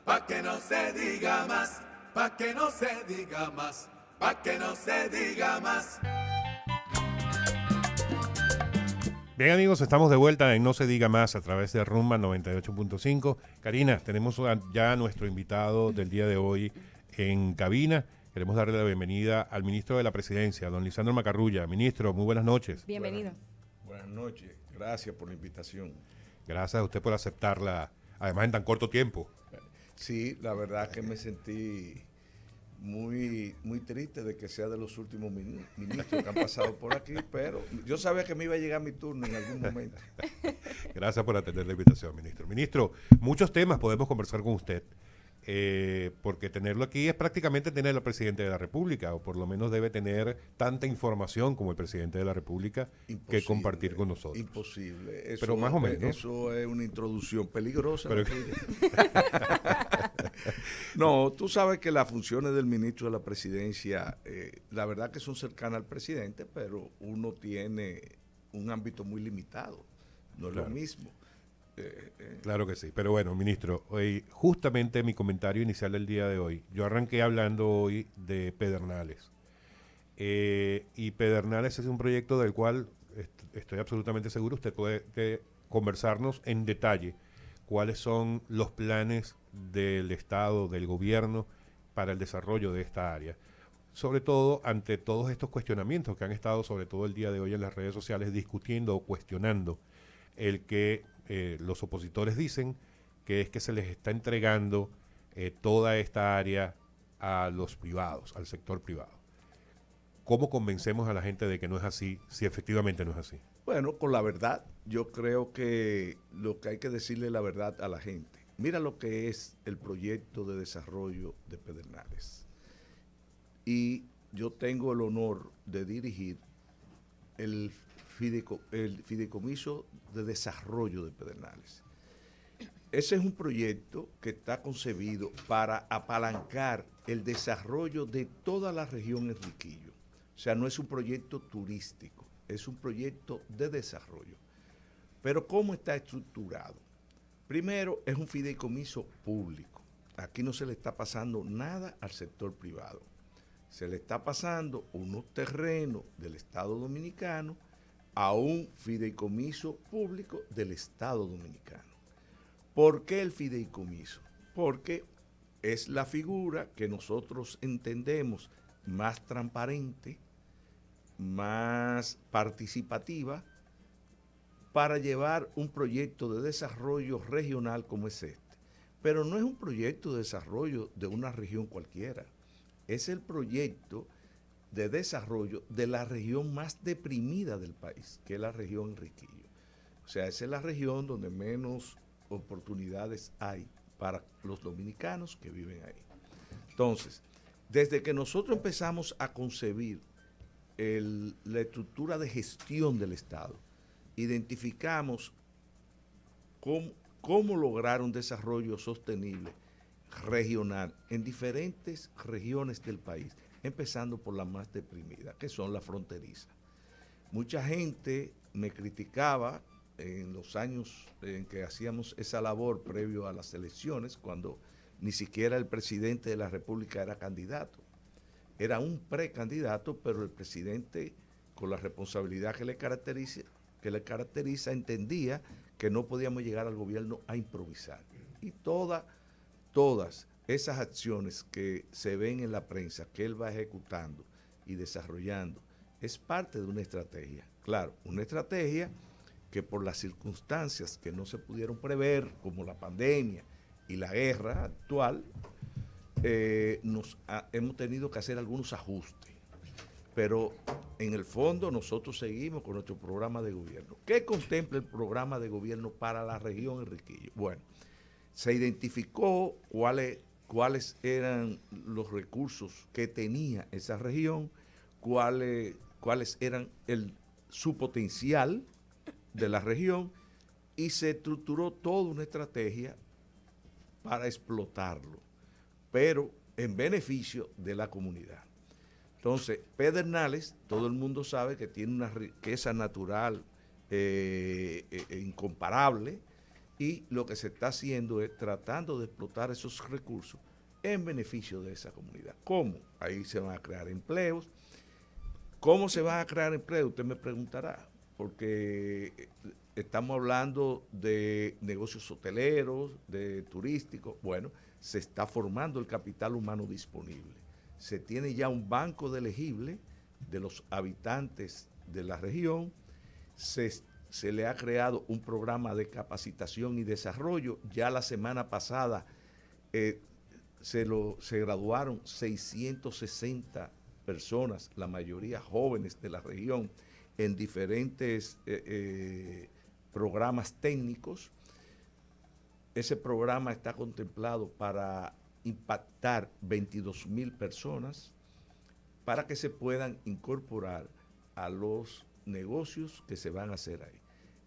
pa' que no se diga más, pa' que no se diga más, pa' que no se diga más. Bien amigos, estamos de vuelta en No se diga más a través de Rumba 98.5. Karina, tenemos ya a nuestro invitado del día de hoy en cabina. Queremos darle la bienvenida al ministro de la Presidencia, don Lisandro Macarrulla. Ministro, muy buenas noches. Bienvenido. Buenas noches, gracias por la invitación. Gracias a usted por aceptarla, además en tan corto tiempo. Sí, la verdad que me sentí muy triste de que sea de los últimos ministros que han pasado por aquí, pero yo sabía que me iba a llegar mi turno en algún momento. Gracias por atender la invitación, ministro. Ministro, muchos temas podemos conversar con usted, porque tenerlo aquí es prácticamente tener al presidente de la República, o por lo menos debe tener tanta información como el presidente de la República que compartir con nosotros. Imposible. Eso, pero más o menos. Eso es una introducción peligrosa. Pero, no, tú sabes que las funciones del ministro de la Presidencia, la verdad que son cercanas al presidente, pero uno tiene un ámbito muy limitado. No es claro. lo mismo. Claro que sí, pero bueno, ministro, hoy, justamente mi comentario inicial del día de hoy, yo arranqué hablando hoy de Pedernales, y Pedernales es un proyecto del cual estoy absolutamente seguro, usted puede conversarnos en detalle cuáles son los planes del Estado, del gobierno, para el desarrollo de esta área, sobre todo ante todos estos cuestionamientos que han estado sobre todo el día de hoy en las redes sociales discutiendo o cuestionando el que los opositores dicen que es que se les está entregando toda esta área a los privados, al sector privado. ¿Cómo convencemos a la gente de que no es así, si efectivamente no es así? Bueno, con la verdad, yo creo que lo que hay que decirle la verdad a la gente. Mira lo que es el proyecto de desarrollo de Pedernales. Y yo tengo el honor de dirigir el Fideicomiso de Desarrollo de Pedernales. Ese es un proyecto que está concebido para apalancar el desarrollo de toda la región Enriquillo. O sea, no es un proyecto turístico, es un proyecto de desarrollo. Pero ¿cómo está estructurado? Primero, es un fideicomiso público. Aquí no se le está pasando nada al sector privado. Se le está pasando unos terrenos del Estado Dominicano a un fideicomiso público del Estado Dominicano. ¿Por qué el fideicomiso? Porque es la figura que nosotros entendemos más transparente, más participativa, para llevar un proyecto de desarrollo regional como es este. Pero no es un proyecto de desarrollo de una región cualquiera, es el proyecto de desarrollo de la región más deprimida del país, que es la región Enriquillo. O sea, esa es la región donde menos oportunidades hay para los dominicanos que viven ahí. Entonces, desde que nosotros empezamos a concebir la estructura de gestión del Estado, identificamos cómo lograr un desarrollo sostenible regional en diferentes regiones del país, empezando por la más deprimida, que son las fronterizas. Mucha gente me criticaba en los años en que hacíamos esa labor previo a las elecciones, cuando ni siquiera el presidente de la República era candidato. Era un precandidato, pero el presidente, con la responsabilidad que le caracteriza, entendía que no podíamos llegar al gobierno a improvisar. Y todas esas acciones que se ven en la prensa, que él va ejecutando y desarrollando, es parte de una estrategia. Claro, una estrategia que por las circunstancias que no se pudieron prever, como la pandemia y la guerra actual, hemos tenido que hacer algunos ajustes. Pero en el fondo nosotros seguimos con nuestro programa de gobierno. ¿Qué contempla el programa de gobierno para la región Enriquillo? Bueno, se identificó cuáles eran los recursos que tenía esa región, cuáles eran su potencial de la región, y se estructuró toda una estrategia para explotarlo, pero en beneficio de la comunidad. Entonces, Pedernales, todo el mundo sabe que tiene una riqueza natural incomparable, y lo que se está haciendo es tratando de explotar esos recursos en beneficio de esa comunidad. ¿Cómo? Ahí se van a crear empleos. ¿Cómo se van a crear empleos? Usted me preguntará, porque estamos hablando de negocios hoteleros, de turísticos. Bueno, se está formando el capital humano disponible. Se tiene ya un banco de elegibles de los habitantes de la región. Se le ha creado un programa de capacitación y desarrollo. Ya la semana pasada se graduaron 660 personas, la mayoría jóvenes de la región, en diferentes programas técnicos. Ese programa está contemplado para impactar 22,000 personas para que se puedan incorporar a los negocios que se van a hacer ahí.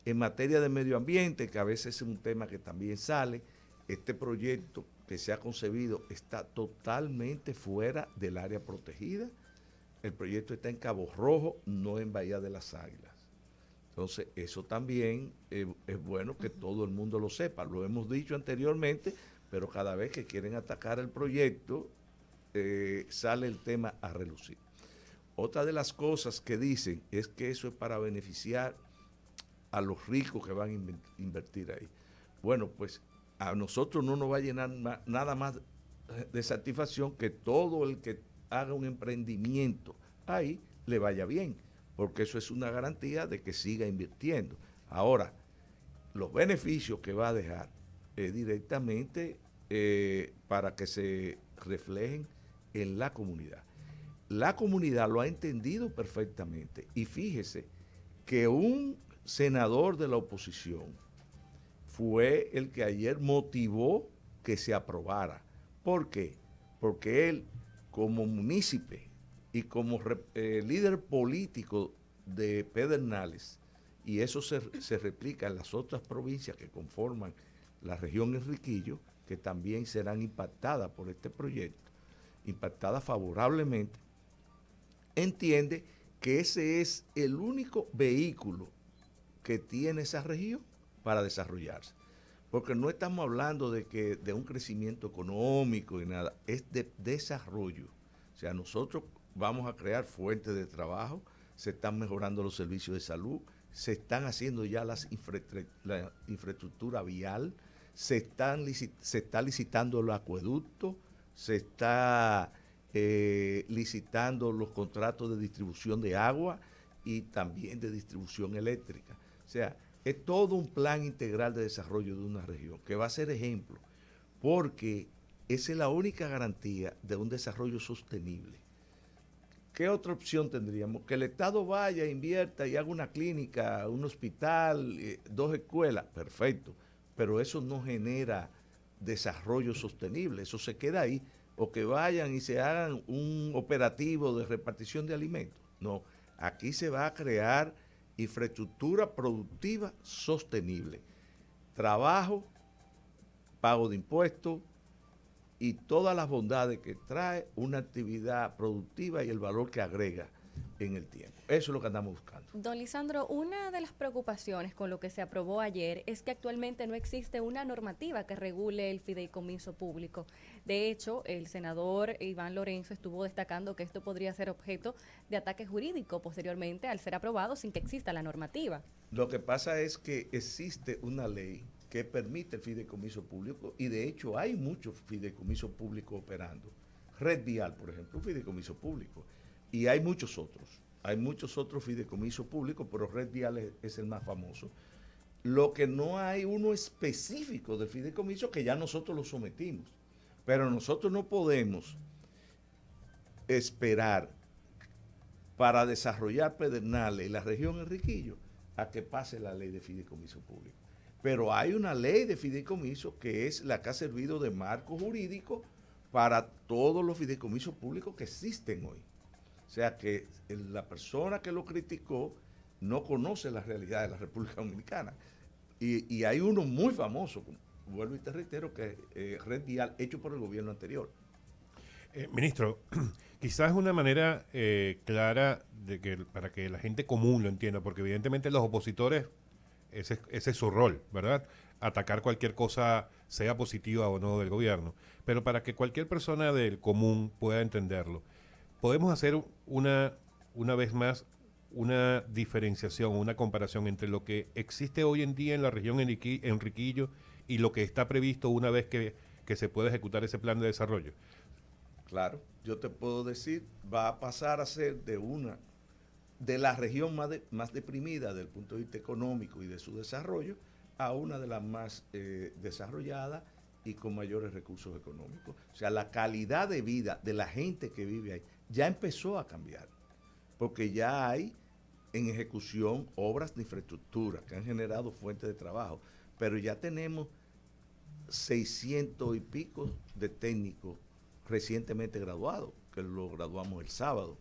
En materia de medio ambiente, que a veces es un tema que también sale, este proyecto que se ha concebido está totalmente fuera del área protegida. El proyecto está en Cabo Rojo, no en Bahía de las Águilas. Entonces, eso también es bueno que todo el mundo lo sepa. Lo hemos dicho anteriormente, pero cada vez que quieren atacar el proyecto, sale el tema a relucir. Otra de las cosas que dicen es que eso es para beneficiar a los ricos que van a invertir ahí. Bueno, pues a nosotros no nos va a llenar nada más de satisfacción que todo el que haga un emprendimiento ahí le vaya bien, porque eso es una garantía de que siga invirtiendo. Ahora, los beneficios que va a dejar directamente para que se reflejen en la comunidad. La comunidad lo ha entendido perfectamente y fíjese que un senador de la oposición fue el que ayer motivó que se aprobara. ¿Por qué? Porque él, como munícipe y como líder político de Pedernales, y eso se replica en las otras provincias que conforman la región Enriquillo, que también serán impactadas por este proyecto, impactadas favorablemente, entiende que ese es el único vehículo que tiene esa región para desarrollarse. Porque no estamos hablando de un crecimiento económico y nada, es de desarrollo. O sea, nosotros vamos a crear fuentes de trabajo, se están mejorando los servicios de salud, se están haciendo ya la infraestructura vial, se está licitando el acueducto, se está licitando los contratos de distribución de agua y también de distribución eléctrica. O sea, es todo un plan integral de desarrollo de una región que va a ser ejemplo, porque esa es la única garantía de un desarrollo sostenible. ¿Qué otra opción tendríamos? Que el Estado vaya, invierta y haga una clínica, un hospital, 2 escuelas, perfecto, pero eso no genera desarrollo sostenible, eso se queda ahí, o que vayan y se hagan un operativo de repartición de alimentos. No, aquí se va a crear infraestructura productiva sostenible, trabajo, pago de impuestos y todas las bondades que trae una actividad productiva y el valor que agrega en el tiempo. Eso es lo que andamos buscando. Don Lisandro, una de las preocupaciones con lo que se aprobó ayer es que actualmente no existe una normativa que regule el fideicomiso público. De hecho, el senador Iván Lorenzo estuvo destacando que esto podría ser objeto de ataque jurídico posteriormente al ser aprobado sin que exista la normativa. Lo que pasa es que existe una ley que permite el fideicomiso público y de hecho hay muchos fideicomisos públicos operando. Red Vial, por ejemplo, un fideicomiso público. Y hay muchos otros. Hay muchos otros fideicomisos públicos, pero Red Vial es el más famoso. Lo que no hay uno específico de fideicomiso que ya nosotros lo sometimos. Pero nosotros no podemos esperar para desarrollar Pedernales y la región Enriquillo a que pase la ley de fideicomiso público. Pero hay una ley de fideicomiso que es la que ha servido de marco jurídico para todos los fideicomisos públicos que existen hoy. O sea que la persona que lo criticó no conoce la realidad de la República Dominicana. Y hay uno muy famoso, vuelvo y te reitero, que es Red Vial, hecho por el gobierno anterior. Ministro, quizás una manera clara para que la gente común lo entienda, porque evidentemente los opositores ese es su rol, ¿verdad? Atacar cualquier cosa, sea positiva o no, del gobierno. Pero para que cualquier persona del común pueda entenderlo, podemos hacer una vez más, una diferenciación, una comparación entre lo que existe hoy en día en la región Enriquillo y lo que está previsto una vez que se pueda ejecutar ese plan de desarrollo. Claro, yo te puedo decir, va a pasar a ser de la región más deprimida desde el punto de vista económico y de su desarrollo, a una de las más desarrolladas y con mayores recursos económicos. O sea, la calidad de vida de la gente que vive ahí ya empezó a cambiar, porque ya hay en ejecución obras de infraestructura que han generado fuentes de trabajo, pero ya tenemos 600 y pico de técnicos recientemente graduados, que lo graduamos el sábado.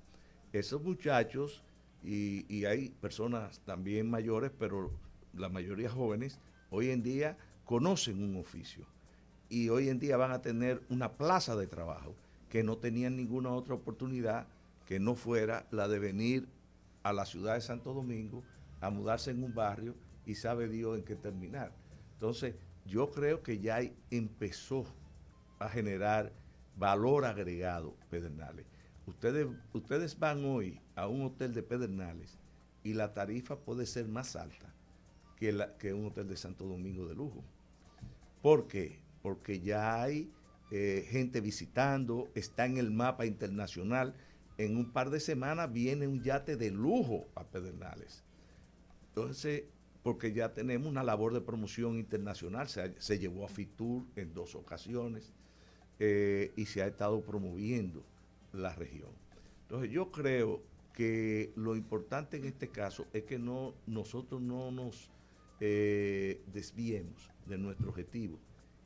Esos muchachos, y hay personas también mayores, pero la mayoría jóvenes, hoy en día conocen un oficio y hoy en día van a tener una plaza de trabajo que no tenían ninguna otra oportunidad que no fuera la de venir a la ciudad de Santo Domingo a mudarse en un barrio y sabe Dios en qué terminar. Entonces, yo creo que ya empezó a generar valor agregado Pedernales. Ustedes van hoy a un hotel de Pedernales y la tarifa puede ser más alta que un hotel de Santo Domingo de lujo. ¿Por qué? Porque ya hay gente visitando, está en el mapa internacional. En un par de semanas viene un yate de lujo a Pedernales. Entonces, porque ya tenemos una labor de promoción internacional, se llevó a Fitur en 2 ocasiones y se ha estado promoviendo la región. Entonces, yo creo que lo importante en este caso es que nosotros no nos desviemos de nuestro objetivo,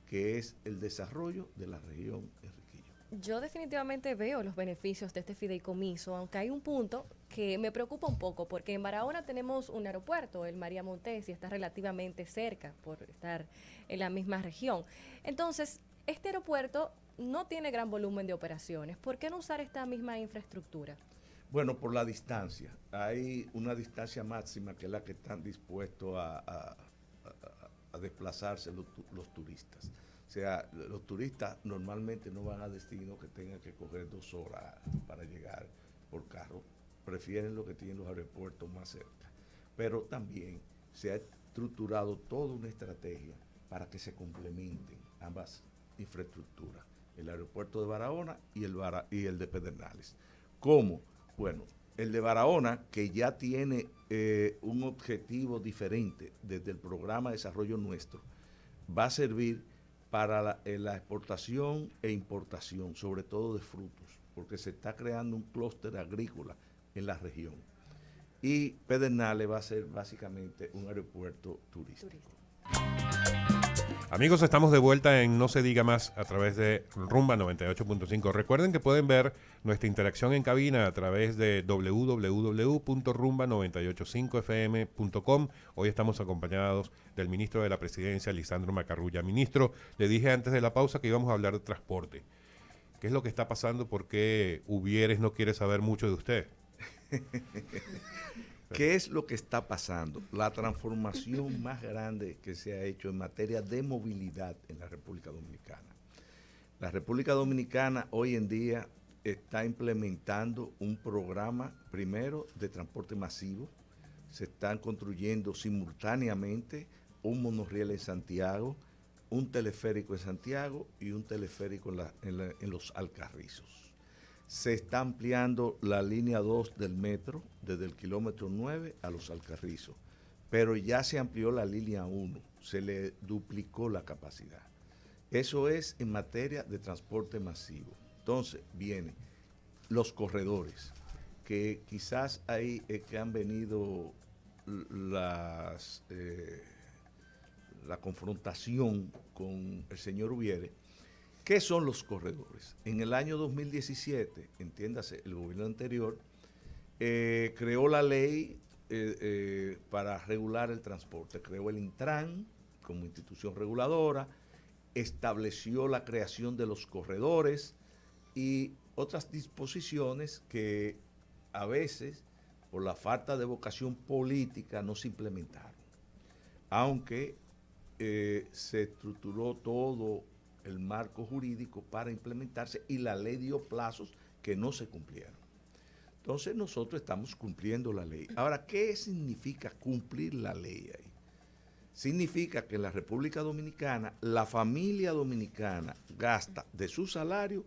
que es el desarrollo de la región Enriquillo. Yo definitivamente veo los beneficios de este fideicomiso, aunque hay un punto que me preocupa un poco, porque en Barahona tenemos un aeropuerto, el María Montés, y está relativamente cerca por estar en la misma región. Entonces, este aeropuerto no tiene gran volumen de operaciones. ¿Por qué no usar esta misma infraestructura? Bueno, por la distancia. Hay una distancia máxima que es la que están dispuestos a desplazarse los turistas. O sea, los turistas normalmente no van a destinos que tengan que coger 2 horas para llegar por carro. Prefieren lo que tienen los aeropuertos más cerca. Pero también se ha estructurado toda una estrategia para que se complementen ambas infraestructuras, el aeropuerto de Barahona y el de Pedernales. ¿Cómo? Bueno, el de Barahona, que ya tiene un objetivo diferente desde el programa de desarrollo nuestro, va a servir para la exportación e importación, sobre todo de frutos, porque se está creando un clúster agrícola en la región. Y Pedernales va a ser básicamente un aeropuerto turístico. Amigos, estamos de vuelta en No se diga más a través de Rumba 98.5. Recuerden que pueden ver nuestra interacción en cabina a través de www.rumba985fm.com. Hoy estamos acompañados del ministro de la Presidencia, Lisandro Macarrulla. Ministro, le dije antes de la pausa que íbamos a hablar de transporte. ¿Qué es lo que está pasando? ¿Por qué Uvieres no quiere saber mucho de usted? ¿Qué es lo que está pasando? La transformación más grande que se ha hecho en materia de movilidad en la República Dominicana. La República Dominicana hoy en día está implementando un programa, primero, de transporte masivo. Se están construyendo simultáneamente un monorriel en Santiago, un teleférico en Santiago y un teleférico en los Alcarrizos. Se está ampliando la línea 2 del metro desde el kilómetro 9 a los Alcarrizos, pero ya se amplió la línea 1, se le duplicó la capacidad. Eso es en materia de transporte masivo. Entonces vienen los corredores, que quizás ahí es que han venido la confrontación con el señor Uvieres. ¿Qué son los corredores? En el año 2017, entiéndase, el gobierno anterior creó la ley para regular el transporte. Creó el Intran como institución reguladora, estableció la creación de los corredores y otras disposiciones que a veces, por la falta de vocación política, no se implementaron. aunque se estructuró todo el marco jurídico para implementarse y la ley dio plazos que no se cumplieron. Entonces nosotros estamos cumpliendo la ley. Ahora, ¿qué significa cumplir la ley ahí? Significa que en la República Dominicana, la familia dominicana gasta de su salario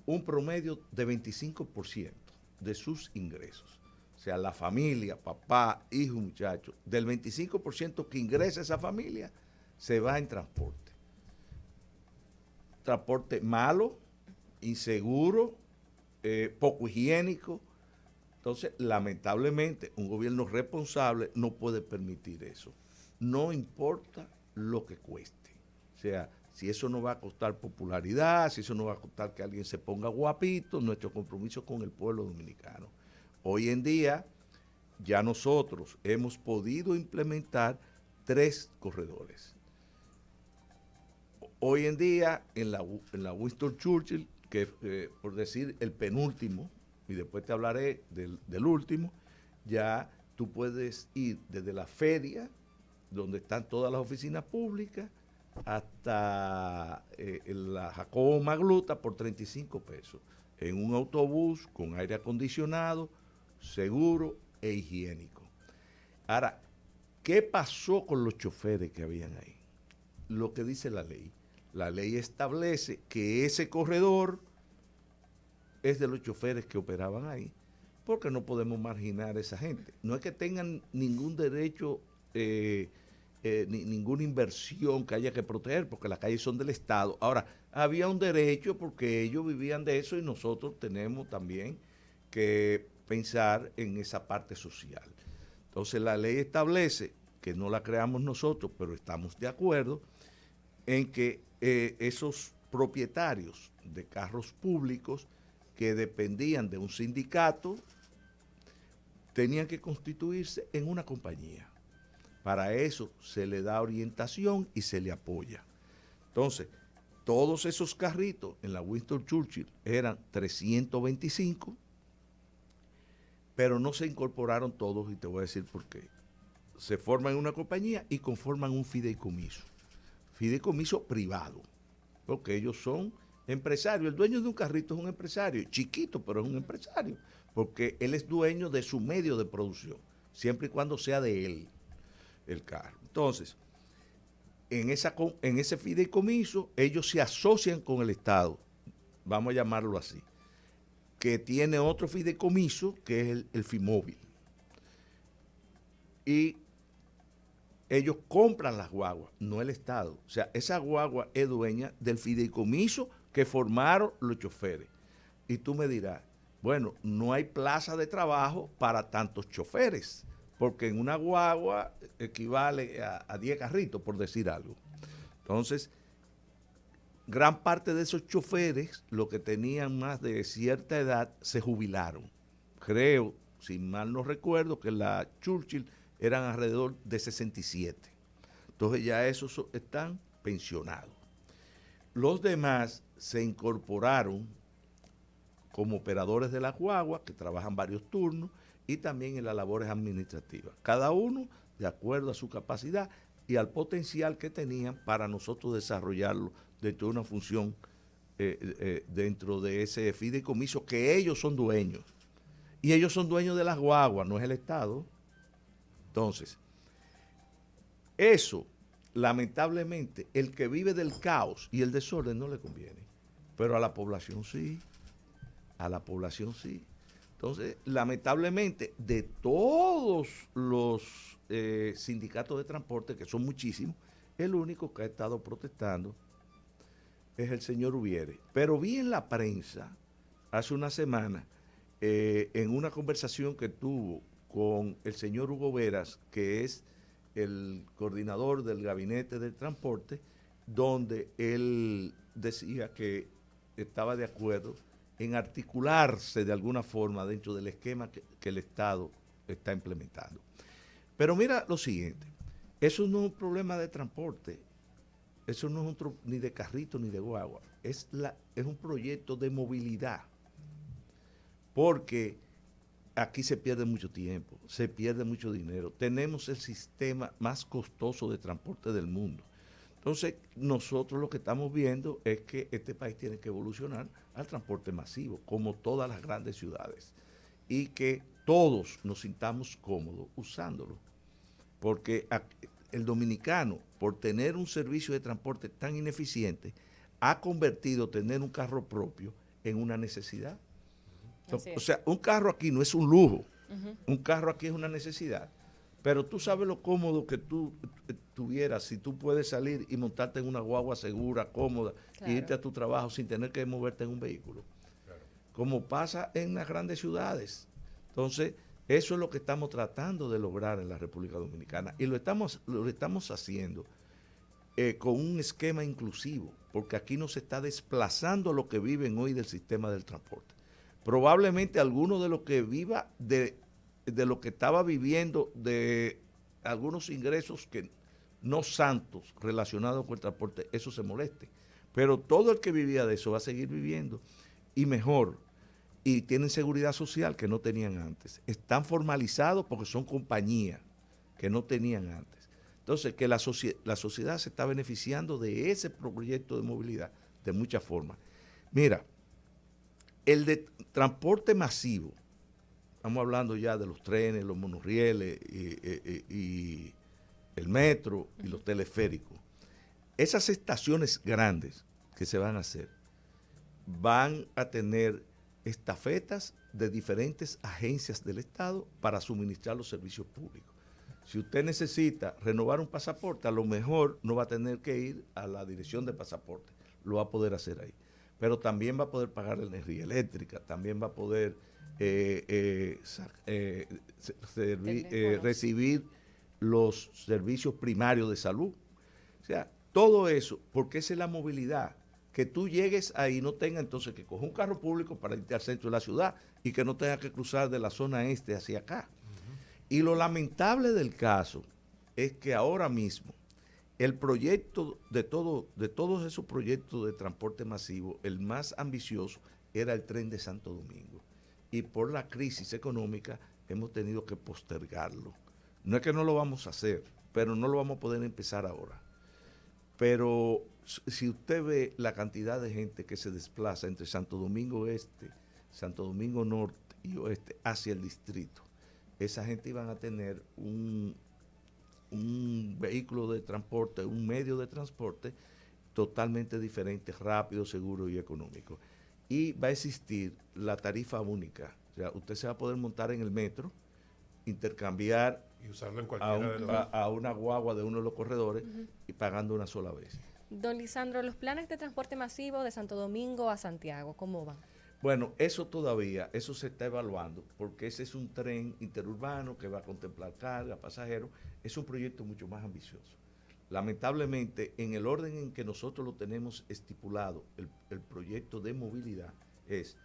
un promedio de 25% de sus ingresos. O sea, la familia, papá, hijo, muchacho, del 25% que ingresa esa familia, se va en transporte. Transporte malo, inseguro, poco higiénico. Entonces, lamentablemente, un gobierno responsable no puede permitir eso. No importa lo que cueste. O sea, si eso no va a costar popularidad, si eso no va a costar que alguien se ponga guapito, nuestro compromiso con el pueblo dominicano. Hoy en día, ya nosotros hemos podido implementar 3 corredores. Hoy en día, en la Winston Churchill, que por decir el penúltimo, y después te hablaré del último, ya tú puedes ir desde la feria, donde están todas las oficinas públicas, hasta la Jacobo Magluta por 35 pesos, en un autobús con aire acondicionado, seguro e higiénico. Ahora, ¿qué pasó con los choferes que habían ahí? Lo que dice la ley. La ley establece que ese corredor es de los choferes que operaban ahí, porque no podemos marginar a esa gente. No es que tengan ningún derecho, ninguna inversión que haya que proteger, porque las calles son del Estado. Ahora, había un derecho porque ellos vivían de eso y nosotros tenemos también que pensar en esa parte social. Entonces, la ley establece, que no la creamos nosotros, pero estamos de acuerdo, en que esos propietarios de carros públicos que dependían de un sindicato tenían que constituirse en una compañía. Para eso se le da orientación y se le apoya. Entonces, todos esos carritos en la Winston Churchill eran 325, pero no se incorporaron todos y te voy a decir por qué. Se forman en una compañía y conforman un fideicomiso. Fideicomiso privado, porque ellos son empresarios. El dueño de un carrito es un empresario, chiquito, pero es un empresario, porque él es dueño de su medio de producción, siempre y cuando sea de él el carro. Entonces, en ese fideicomiso, ellos se asocian con el Estado, vamos a llamarlo así, que tiene otro fideicomiso, que es el FIMóvil. Y ellos compran las guaguas, no el Estado. O sea, esa guagua es dueña del fideicomiso que formaron los choferes. Y tú me dirás, bueno, no hay plaza de trabajo para tantos choferes, porque en una guagua equivale a 10 carritos, por decir algo. Entonces, gran parte de esos choferes, los que tenían más de cierta edad, se jubilaron. Creo, si mal no recuerdo, que la Churchill eran alrededor de 67. Entonces ya esos están pensionados. Los demás se incorporaron como operadores de la guagua, que trabajan varios turnos, y también en las labores administrativas. Cada uno de acuerdo a su capacidad y al potencial que tenían para nosotros desarrollarlo dentro de una función, dentro de ese fideicomiso que ellos son dueños. Y ellos son dueños de las guaguas, no es el Estado. Entonces, eso, lamentablemente, el que vive del caos y el desorden no le conviene, pero a la población sí, a la población sí. Entonces, lamentablemente, de todos los sindicatos de transporte, que son muchísimos, el único que ha estado protestando es el señor Ubiere. Pero vi en la prensa, hace una semana, en una conversación que tuvo con el señor Hugo Veras, que es el coordinador del gabinete del transporte, donde él decía que estaba de acuerdo en articularse de alguna forma dentro del esquema que el Estado está implementando. Pero mira lo siguiente, eso no es un problema de transporte, eso no es ni de carrito ni de guagua, es un proyecto de movilidad, porque aquí se pierde mucho tiempo, se pierde mucho dinero. Tenemos el sistema más costoso de transporte del mundo. Entonces, nosotros lo que estamos viendo es que este país tiene que evolucionar al transporte masivo, como todas las grandes ciudades, y que todos nos sintamos cómodos usándolo. Porque el dominicano, por tener un servicio de transporte tan ineficiente, ha convertido tener un carro propio en una necesidad. O sea, un carro aquí no es un lujo, un carro aquí es una necesidad. Pero tú sabes lo cómodo que tú tuvieras si tú puedes salir y montarte en una guagua segura, cómoda, e irte a tu trabajo sin tener que moverte en un vehículo. Claro. Como pasa en las grandes ciudades. Entonces, eso es lo que estamos tratando de lograr en la República Dominicana. Y lo estamos haciendo con un esquema inclusivo, porque aquí no se está desplazando lo que viven hoy del sistema del transporte. Probablemente alguno de los que viva de lo que estaba viviendo de algunos ingresos que no santos relacionados con el transporte, eso se moleste. Pero todo el que vivía de eso va a seguir viviendo y mejor. Y tienen seguridad social que no tenían antes. Están formalizados porque son compañías que no tenían antes. Entonces, que la sociedad se está beneficiando de ese proyecto de movilidad de muchas formas. Mira, el de transporte masivo, estamos hablando ya de los trenes, los monorrieles y el metro y los teleféricos. Esas estaciones grandes que se van a hacer van a tener estafetas de diferentes agencias del Estado para suministrar los servicios públicos. Si usted necesita renovar un pasaporte, a lo mejor no va a tener que ir a la dirección de pasaporte, lo va a poder hacer ahí. Pero también va a poder pagar la energía eléctrica, también va a poder recibir los servicios primarios de salud. O sea, todo eso, porque esa es la movilidad. Que tú llegues ahí y no tenga entonces que coger un carro público para irte al centro de la ciudad y que no tenga que cruzar de la zona este hacia acá. Y lo lamentable del caso es que ahora mismo el proyecto de todos esos proyectos de transporte masivo, el más ambicioso era el tren de Santo Domingo. Y por la crisis económica hemos tenido que postergarlo. No es que no lo vamos a hacer, pero no lo vamos a poder empezar ahora. Pero si usted ve la cantidad de gente que se desplaza entre Santo Domingo Este, Santo Domingo Norte y Oeste hacia el distrito, esa gente iban a tener un vehículo de transporte, un medio de transporte totalmente diferente, rápido, seguro y económico. Y va a existir la tarifa única. O sea, usted se va a poder montar en el metro, intercambiar y usarlo en cualquiera a una guagua de uno de los corredores y pagando una sola vez. Don Lisandro, los planes de transporte masivo de Santo Domingo a Santiago, ¿cómo van? Bueno, eso se está evaluando, porque ese es un tren interurbano que va a contemplar carga, pasajeros, es un proyecto mucho más ambicioso. Lamentablemente, en el orden en que nosotros lo tenemos estipulado, el proyecto de movilidad es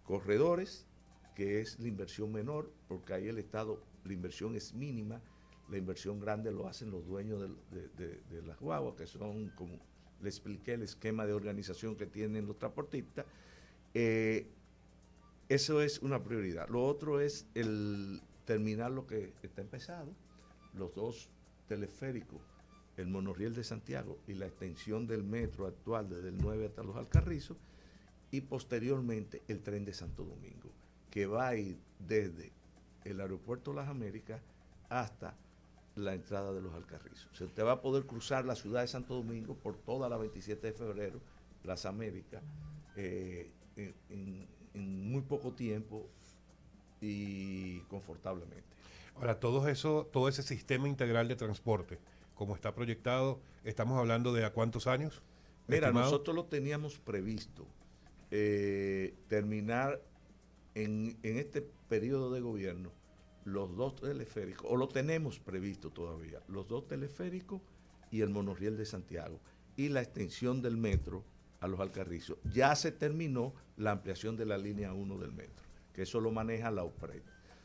corredores, que es la inversión menor, porque ahí el Estado, la inversión es mínima, la inversión grande lo hacen los dueños de las guaguas, que son, como le expliqué, el esquema de organización que tienen los transportistas. Eso es una prioridad. Lo otro es el terminar lo que está empezado, los dos teleféricos, el monorriel de Santiago y la extensión del metro actual desde el 9 hasta los Alcarrizos, y posteriormente el tren de Santo Domingo, que va a ir desde el aeropuerto Las Américas hasta la entrada de los Alcarrizos. O sea, usted va a poder cruzar la ciudad de Santo Domingo por toda la 27 de febrero, Las Américas, en muy poco tiempo y confortablemente. Ahora, todo ese sistema integral de transporte, como está proyectado, estamos hablando de ¿a cuántos años? Mira, estimado. nosotros lo teníamos previsto terminar en este periodo de gobierno los dos teleféricos, o lo tenemos previsto todavía, los dos teleféricos y el monorriel de Santiago, y la extensión del metro a los Alcarrizos. Ya se terminó la ampliación de la línea 1 del metro, que eso lo maneja la UPRED.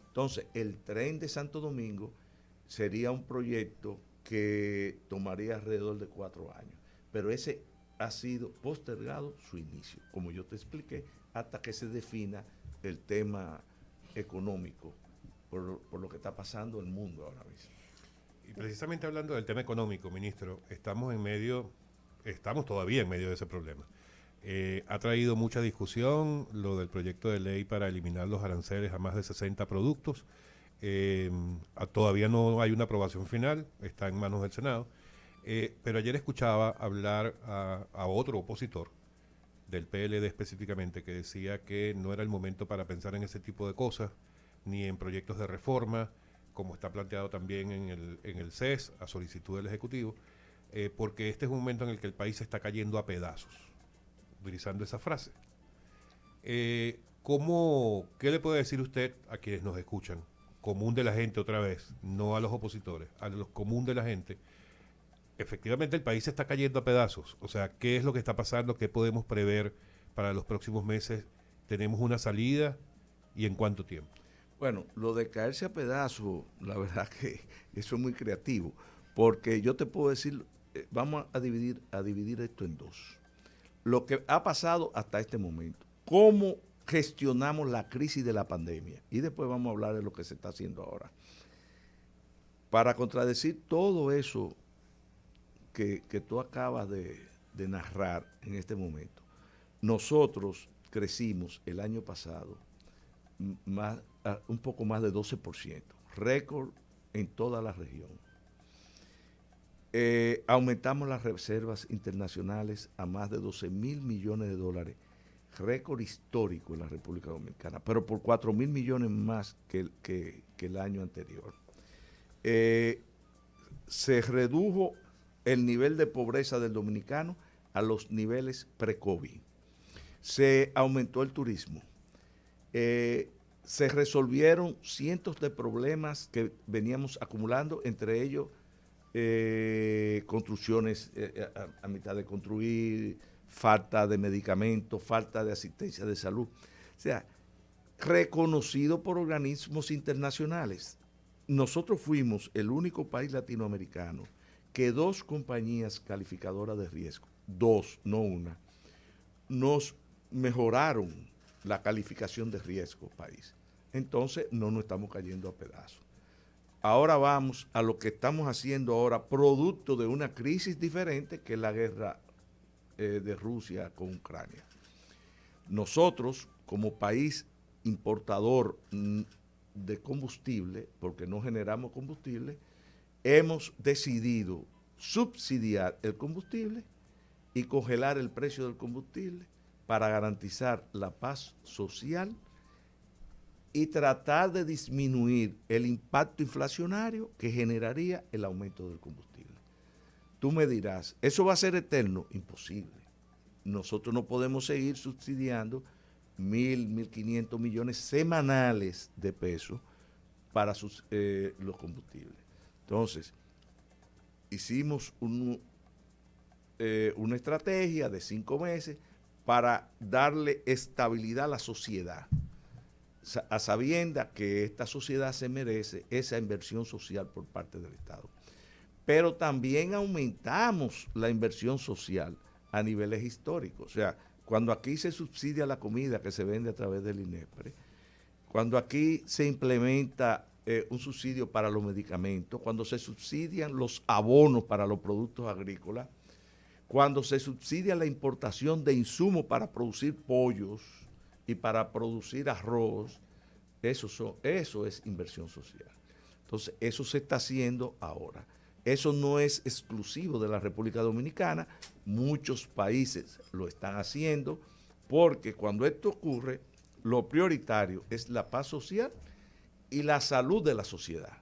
Entonces, el tren de Santo Domingo sería un proyecto que tomaría alrededor de 4 años, pero ese ha sido postergado su inicio, como yo te expliqué, hasta que se defina el tema económico por lo que está pasando en el mundo ahora mismo. Y precisamente hablando del tema económico, ministro, estamos todavía en medio de ese problema. Ha traído mucha discusión lo del proyecto de ley para eliminar los aranceles a más de 60 productos. Todavía no hay una aprobación final, está en manos del Senado. Pero ayer escuchaba hablar a otro opositor, del PLD específicamente, que decía que no era el momento para pensar en ese tipo de cosas, ni en proyectos de reforma, como está planteado también en el CES, a solicitud del Ejecutivo, porque este es un momento en el que el país se está cayendo a pedazos, utilizando esa frase. ¿Qué le puede decir usted a quienes nos escuchan? Común de la gente otra vez, no a los opositores, a los común de la gente. Efectivamente el país se está cayendo a pedazos. O sea, ¿qué es lo que está pasando? ¿Qué podemos prever para los próximos meses? ¿Tenemos una salida? ¿Y en cuánto tiempo? Bueno, lo de caerse a pedazos, la verdad que eso es muy creativo, porque yo te puedo decir, vamos a dividir esto en dos. Lo que ha pasado hasta este momento, cómo gestionamos la crisis de la pandemia, y después vamos a hablar de lo que se está haciendo ahora. Para contradecir todo eso que tú acabas de narrar en este momento, nosotros crecimos el año pasado un poco más de 12%, récord en toda la región. Aumentamos las reservas internacionales a más de 12,000 millones de dólares, récord histórico en la República Dominicana, pero por 4,000 millones más que el año anterior. Se redujo el nivel de pobreza del dominicano a los niveles pre-COVID. Se aumentó el turismo. Se resolvieron cientos de problemas que veníamos acumulando, entre ellos construcciones a mitad de construir, falta de medicamentos, falta de asistencia de salud. O sea, reconocido por organismos internacionales. Nosotros fuimos el único país latinoamericano que 2 compañías calificadoras de riesgo, 2, no una, nos mejoraron la calificación de riesgo país. Entonces no nos estamos cayendo a pedazos. Ahora vamos a lo que estamos haciendo ahora, producto de una crisis diferente que es la guerra de Rusia con Ucrania. Nosotros, como país importador de combustible, porque no generamos combustible, hemos decidido subsidiar el combustible y congelar el precio del combustible para garantizar la paz social y tratar de disminuir el impacto inflacionario que generaría el aumento del combustible. Tú me dirás, ¿eso va a ser eterno? Imposible. Nosotros no podemos seguir subsidiando 1.500 millones semanales de pesos para los combustibles. Entonces, hicimos una estrategia de 5 meses para darle estabilidad a la sociedad, a sabienda que esta sociedad se merece esa inversión social por parte del Estado. Pero también aumentamos la inversión social a niveles históricos. O sea, cuando aquí se subsidia la comida que se vende a través del INEPRE, cuando aquí se implementa un subsidio para los medicamentos, cuando se subsidian los abonos para los productos agrícolas, cuando se subsidia la importación de insumos para producir pollos y para producir arroz, eso es inversión social. Entonces, eso se está haciendo ahora. Eso no es exclusivo de la República Dominicana, muchos países lo están haciendo, porque cuando esto ocurre, lo prioritario es la paz social y la salud de la sociedad.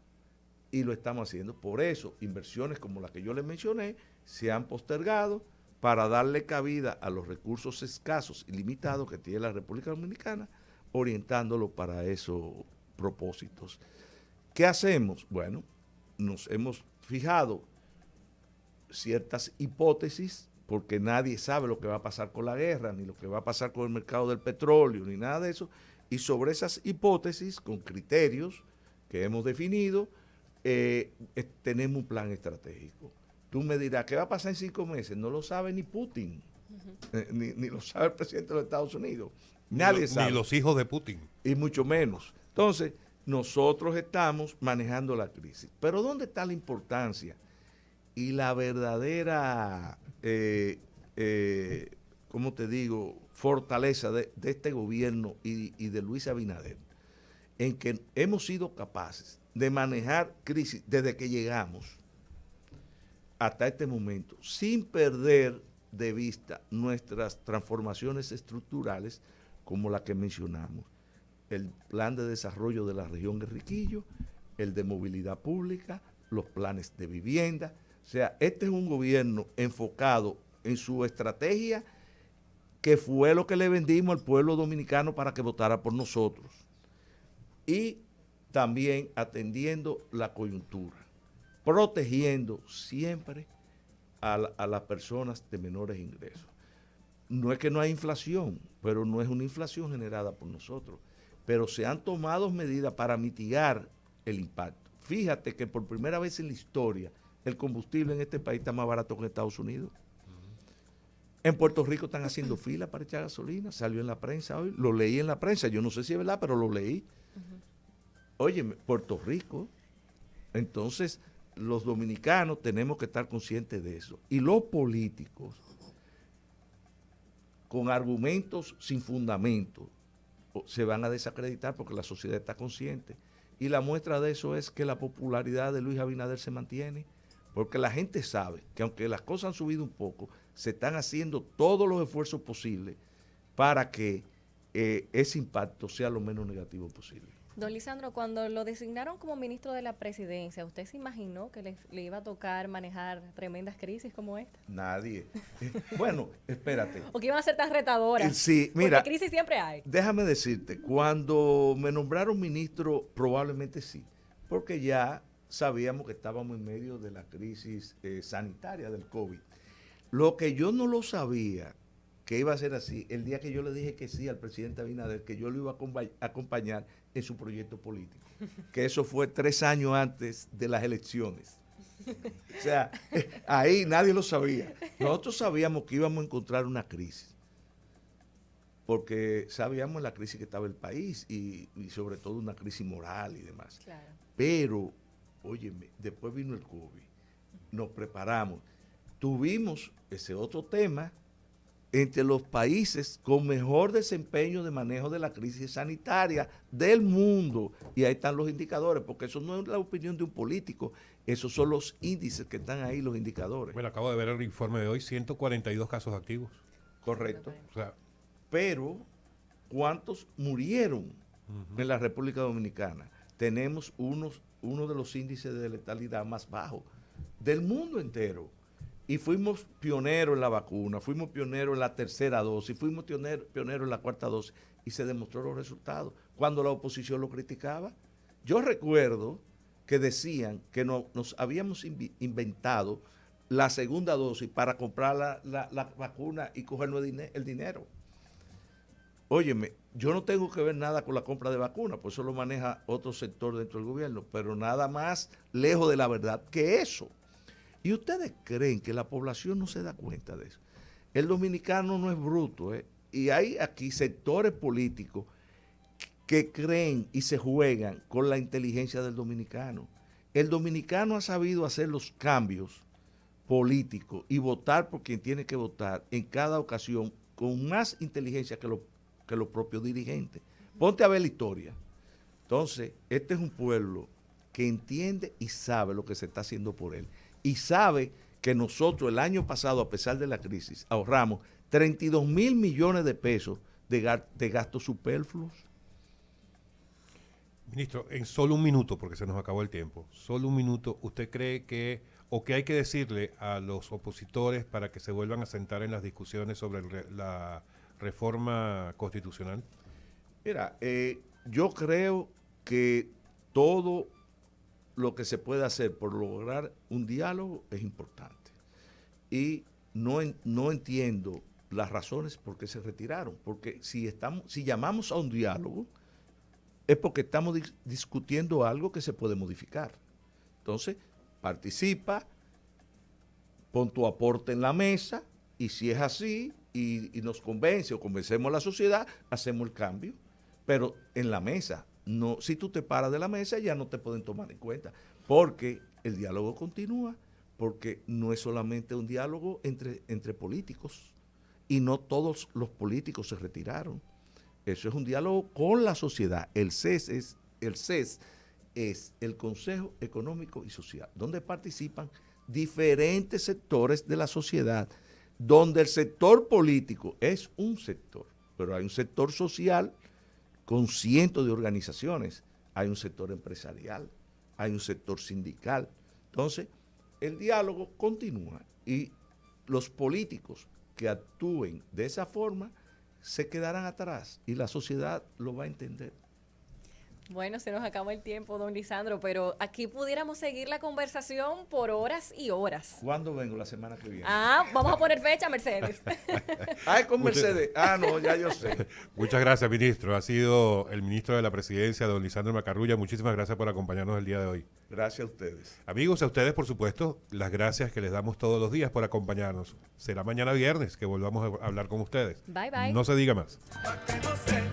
Y lo estamos haciendo. Por eso, inversiones como la que yo les mencioné se han postergado para darle cabida a los recursos escasos y limitados que tiene la República Dominicana, orientándolo para esos propósitos. ¿Qué hacemos? Bueno, nos hemos fijado ciertas hipótesis, porque nadie sabe lo que va a pasar con la guerra, ni lo que va a pasar con el mercado del petróleo, ni nada de eso, y sobre esas hipótesis, con criterios que hemos definido, tenemos un plan estratégico. Tú me dirás, ¿qué va a pasar en 5 meses? No lo sabe ni Putin, ni lo sabe el presidente de los Estados Unidos. Nadie sabe. Ni los hijos de Putin. Y mucho menos. Entonces, nosotros estamos manejando la crisis. Pero ¿dónde está la importancia y la verdadera, ¿cómo te digo?, fortaleza de este gobierno y de Luis Abinader? En que hemos sido capaces de manejar crisis desde que llegamos hasta este momento, sin perder de vista nuestras transformaciones estructurales, como la que mencionamos, el plan de desarrollo de la región Enriquillo, el de movilidad pública, los planes de vivienda. O sea, este es un gobierno enfocado en su estrategia, que fue lo que le vendimos al pueblo dominicano para que votara por nosotros. Y también atendiendo la coyuntura, protegiendo siempre a las personas de menores ingresos. No es que no hay inflación, pero no es una inflación generada por nosotros. Pero se han tomado medidas para mitigar el impacto. Fíjate que por primera vez en la historia el combustible en este país está más barato que en Estados Unidos. En Puerto Rico están haciendo fila para echar gasolina. Salió en la prensa hoy. Lo leí en la prensa. Yo no sé si es verdad, pero lo leí. Oye, Puerto Rico. Entonces, los dominicanos tenemos que estar conscientes de eso. Y los políticos, con argumentos sin fundamento, se van a desacreditar porque la sociedad está consciente. Y la muestra de eso es que la popularidad de Luis Abinader se mantiene, porque la gente sabe que aunque las cosas han subido un poco, se están haciendo todos los esfuerzos posibles para que ese impacto sea lo menos negativo posible. Don Lisandro, cuando lo designaron como ministro de la presidencia, ¿usted se imaginó que le iba a tocar manejar tremendas crisis como esta? Nadie. Bueno, espérate. ¿O que iban a ser tan retadoras? Sí, mira. Porque crisis siempre hay. Déjame decirte, cuando me nombraron ministro, probablemente sí, porque ya sabíamos que estábamos en medio de la crisis sanitaria del COVID. Lo que yo no lo sabía, que iba a ser así, el día que yo le dije que sí al presidente Abinader, que yo lo iba a acompañar en su proyecto político, que eso fue 3 años antes de las elecciones. O sea, ahí nadie lo sabía. Nosotros sabíamos que íbamos a encontrar una crisis, porque sabíamos la crisis que estaba el país y sobre todo una crisis moral y demás. Claro. Pero, óyeme, después vino el COVID, nos preparamos, tuvimos ese otro tema entre los países con mejor desempeño de manejo de la crisis sanitaria del mundo. Y ahí están los indicadores, porque eso no es la opinión de un político, esos son los índices que están ahí, los indicadores. Bueno, acabo de ver el informe de hoy, 142 casos activos. Correcto. O sea, pero, ¿cuántos murieron en la República Dominicana? Tenemos uno de los índices de letalidad más bajos del mundo entero. Y fuimos pioneros en la vacuna, fuimos pioneros en la tercera dosis, fuimos pioneros en la cuarta dosis, y se demostró los resultados. Cuando la oposición lo criticaba, yo recuerdo que decían que nos habíamos inventado la segunda dosis para comprar la vacuna y cogernos el dinero. Óyeme, yo no tengo que ver nada con la compra de vacunas, pues eso lo maneja otro sector dentro del gobierno, pero nada más lejos de la verdad que eso. ¿Y ustedes creen que la población no se da cuenta de eso? El dominicano no es bruto, y hay aquí sectores políticos que creen y se juegan con la inteligencia del dominicano. El dominicano ha sabido hacer los cambios políticos y votar por quien tiene que votar en cada ocasión con más inteligencia que los propios dirigentes. Ponte a ver la historia. Entonces, este es un pueblo que entiende y sabe lo que se está haciendo por él. Y sabe que nosotros el año pasado, a pesar de la crisis, ahorramos 32 mil millones de pesos de gastos superfluos. ministro, en solo un minuto, porque se nos acabó el tiempo, solo un minuto, ¿usted cree que, o qué hay que decirle a los opositores para que se vuelvan a sentar en las discusiones sobre la reforma constitucional? Mira, yo creo que todo lo que se puede hacer por lograr un diálogo es importante. Y no entiendo las razones por qué se retiraron, porque si llamamos a un diálogo es porque estamos discutiendo algo que se puede modificar. Entonces, participa, pon tu aporte en la mesa, y si es así y nos convence o convencemos a la sociedad, hacemos el cambio, pero en la mesa, no, si tú te paras de la mesa ya no te pueden tomar en cuenta, porque el diálogo continúa, porque no es solamente un diálogo entre políticos, y no todos los políticos se retiraron. Eso es un diálogo con la sociedad. El CES es el Consejo Económico y Social, donde participan diferentes sectores de la sociedad, donde el sector político es un sector, pero hay un sector social con cientos de organizaciones, hay un sector empresarial, hay un sector sindical. Entonces, el diálogo continúa y los políticos que actúen de esa forma se quedarán atrás y la sociedad lo va a entender. Bueno, se nos acabó el tiempo, don Lisandro, pero aquí pudiéramos seguir la conversación por horas y horas. ¿Cuándo vengo? La semana que viene. Vamos a poner fecha, Mercedes. Es con Mercedes. No, ya yo sé. Muchas gracias, ministro. Ha sido el ministro de la Presidencia, don Lisandro Macarrulla. Muchísimas gracias por acompañarnos el día de hoy. Gracias a ustedes. Amigos, a ustedes, por supuesto, las gracias que les damos todos los días por acompañarnos. Será mañana viernes que volvamos a hablar con ustedes. Bye, bye. No se diga más. Pa' que no se diga